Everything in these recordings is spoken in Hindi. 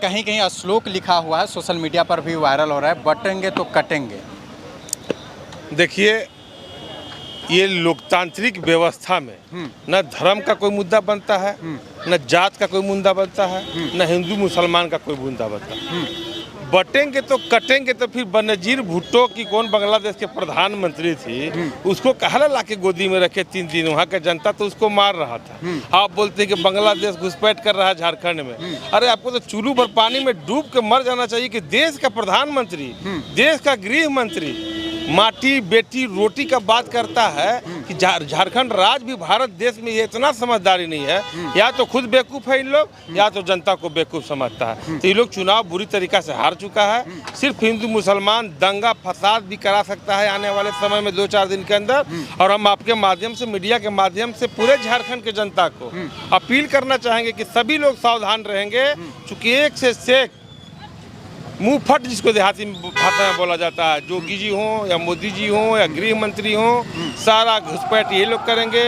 कहीं कहीं श्लोक लिखा हुआ है, सोशल मीडिया पर भी वायरल हो रहा है, बटेंगे तो कटेंगे। देखिए, ये लोकतांत्रिक व्यवस्था में न धर्म का कोई मुद्दा बनता है, न जात का कोई मुद्दा बनता है, न हिंदू मुसलमान का कोई मुद्दा बनता है। बटेंगे तो कटेंगे तो फिर बनजीर भुट्टो की कौन बांग्लादेश के प्रधानमंत्री थी, उसको कहला लाके गोदी में रखे 3 दिन, वहाँ का जनता तो उसको मार रहा था। आप बोलते हैं कि बांग्लादेश घुसपैठ कर रहा है झारखंड में। अरे आपको तो चूल्हू भर पानी में डूब के मर जाना चाहिए कि देश का प्रधानमंत्री, देश का गृह मंत्री माटी बेटी रोटी का बात करता है कि झारखंड राज्य भी भारत देश में ये इतना समझदारी नहीं है। या तो खुद बेवकूफ़ है इन लोग, या तो जनता को बेवकूफ़ समझता है। तो ये लोग चुनाव बुरी तरीक़ा से हार चुका है। सिर्फ हिंदू मुसलमान दंगा फसाद भी करा सकता है आने वाले समय में 2-4 दिन के अंदर। और हम आपके माध्यम से, मीडिया के माध्यम से पूरे झारखंड के जनता को अपील करना चाहेंगे कि सभी लोग सावधान रहेंगे, चूँकि एक से शेख मुंह फट, जिसको देहाती भाषा में बोला जाता है, जोगी जी हों या मोदी जी हों या गृह मंत्री हों, सारा घुसपैठ यही लोग करेंगे।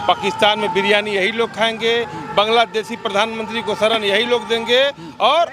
पाकिस्तान में बिरयानी यही लोग खाएंगे, बांग्लादेशी प्रधानमंत्री को शरण यही लोग देंगे, और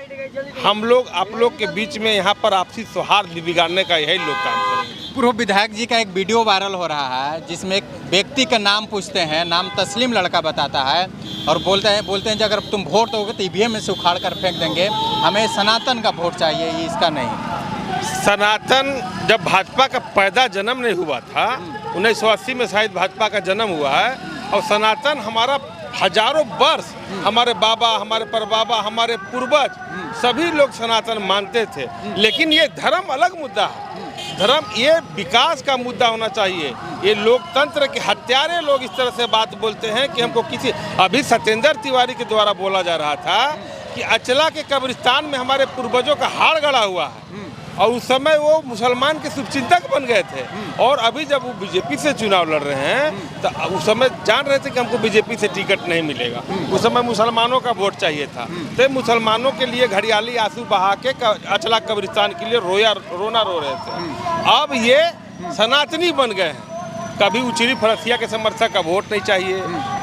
हम लोग आप लोग के बीच में यहाँ पर आपसी सौहार्द भी बिगाड़ने का यही लोग काम करेंगे। पूर्व विधायक जी का एक वीडियो वायरल हो रहा है जिसमें एक व्यक्ति का नाम पूछते हैं, नाम तस्लीम लड़का बताता है और बोलते हैं कि अगर तुम वोट दोगे तो ईवीएम में से उखाड़ कर फेंक देंगे, हमें सनातन का वोट चाहिए, ये इसका नहीं। सनातन जब भाजपा का पैदा जन्म नहीं हुआ था, 1980 में शायद भाजपा का जन्म हुआ है, और सनातन हमारा हजारों वर्ष, हमारे बाबा, हमारे परबाबा, हमारे पूर्वज सभी लोग सनातन मानते थे। लेकिन ये धर्म अलग मुद्दा है। धर्म ये विकास का मुद्दा होना चाहिए। ये लोकतंत्र के हत्यारे लोग इस तरह से बात बोलते हैं कि हमको किसी, अभी सत्येंद्र तिवारी के द्वारा बोला जा रहा था कि अचला के कब्रिस्तान में हमारे पूर्वजों का हाड़ गड़ा हुआ है, और उस समय वो मुसलमान के शुभचिंतक बन गए थे। और अभी जब वो बीजेपी से चुनाव लड़ रहे हैं तो उस समय जान रहे थे कि हमको बीजेपी से टिकट नहीं मिलेगा। उस समय मुसलमानों का वोट चाहिए था, तो मुसलमानों के लिए घड़ियाली आंसू बहा के अचला कब्रिस्तान के लिए रोना रो रहे थे। अब ये सनातनी बन गए हैं। कभी उचरी फरसिया के समर्थक का वोट नहीं चाहिए,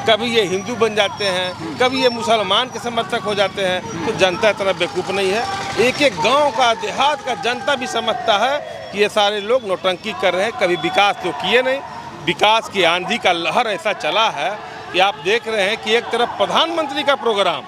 कभी ये हिंदू बन जाते हैं, कभी ये मुसलमान के समर्थक हो जाते हैं। तो जनता इतना बेवकूफ़ नहीं है। एक एक गांव का, देहात का जनता भी समझता है कि ये सारे लोग नौटंकी कर रहे हैं, कभी विकास तो किए नहीं। विकास की आंधी का लहर ऐसा चला है कि आप देख रहे हैं कि एक तरफ प्रधानमंत्री का प्रोग्राम,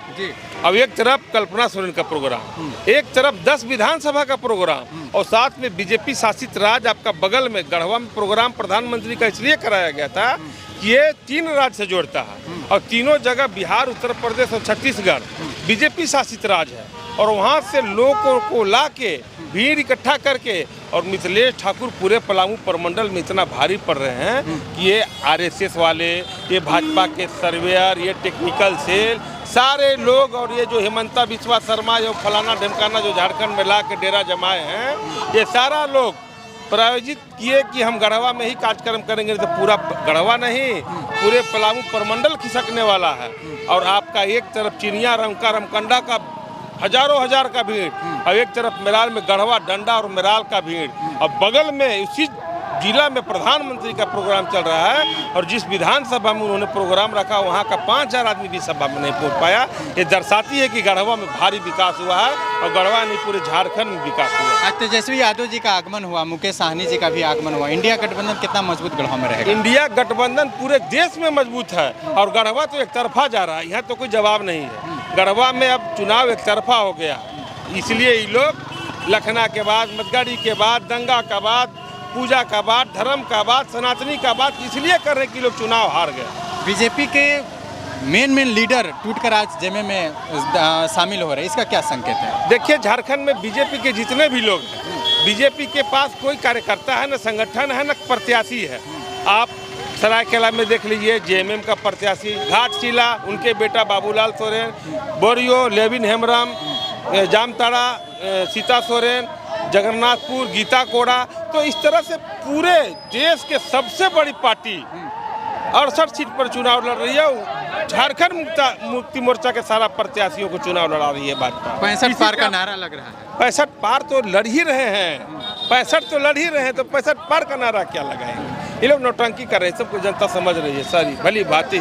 अब एक तरफ कल्पना सोरेन का प्रोग्राम, एक तरफ 10 विधानसभा का प्रोग्राम, और साथ में बीजेपी शासित राज्य आपका बगल में गढ़वा में प्रोग्राम प्रधानमंत्री का इसलिए कराया गया था कि ये 3 राज्य से जोड़ता है, और तीनों जगह बिहार, उत्तर प्रदेश और छत्तीसगढ़ बीजेपी शासित राज्य है। और वहाँ से लोगों को ला के भीड़ इकट्ठा करके, और मिथिलेश ठाकुर पूरे पलामू प्रमंडल में इतना भारी पड़ रहे हैं कि ये आरएसएस वाले, ये भाजपा के सर्वेयर, ये टेक्निकल सेल, सारे लोग, और ये जो हेमंता बिस्वा शर्मा, जो फलाना ढमकाना जो झारखंड में ला के डेरा जमाए हैं, ये सारा लोग प्रायोजित किए कि हम गढ़वा में ही कार्यक्रम करेंगे। तो पूरा गढ़वा नहीं, पूरे पलामू प्रमंडल खिसकने वाला है। और आपका एक तरफ चिनिया, रमका, रमकंडा का हजारों हजार का भीड़, और एक तरफ मेराल में गढ़वा, डंडा और मेराल का भीड़, और बगल में उसी जिला में प्रधानमंत्री का प्रोग्राम चल रहा है। और जिस विधानसभा में उन्होंने प्रोग्राम रखा, वहाँ का 5000 आदमी भी सभा में नहीं पहुँच पाया। ये दर्शाती है कि गढ़वा में भारी विकास हुआ है, और गढ़वा नहीं पूरे झारखंड में विकास हुआ है। तेजस्वी यादव जी का आगमन हुआ, मुकेश साहनी जी का भी आगमन हुआ। इंडिया गठबंधन कितना मजबूत गढ़वा में रहेगा? इंडिया गठबंधन पूरे देश में मजबूत है, और गढ़वा तो एक तरफा जा रहा है, यहाँ तो कोई जवाब नहीं है। गढ़वा में अब चुनाव एक तरफा हो गया, इसलिए ये लोग लखना के बाद, मतगढ़ी के बाद, दंगा का बाद, पूजा का बाद, धर्म का बाद, सनातनी का बाद इसलिए कर रहे कि लोग चुनाव हार गए। बीजेपी के मेन लीडर टूटकर आज जेमे में शामिल हो रहे हैं, इसका क्या संकेत है? देखिए, झारखंड में बीजेपी के जितने भी लोग हैं, बीजेपी के पास कोई कार्यकर्ता है, न संगठन है, न प्रत्याशी है। आप सरायकेला में देख लीजिए, जेएमएम का प्रत्याशी घाटशिला, उनके बेटा बाबूलाल सोरेन, बोरियो, लेविन हेम्ब्रम, जामताड़ा सीता सोरेन, जगन्नाथपुर गीता कोड़ा। तो इस तरह से पूरे देश के सबसे बड़ी पार्टी 68 सीट पर चुनाव लड़ रही है। झारखंड मुक्ति मोर्चा के सारा प्रत्याशियों को चुनाव लड़ा रही है भाजपा। 65 पार का नारा लग रहा है। 65 पार तो लड़ ही रहे हैं, 65 तो लड़ ही रहे हैं, तो 65 पार का नारा क्या लगाएंगे? ये लोग नौटंकी कर रहे हैं, सबको जनता समझ रही है सारी भली भांति।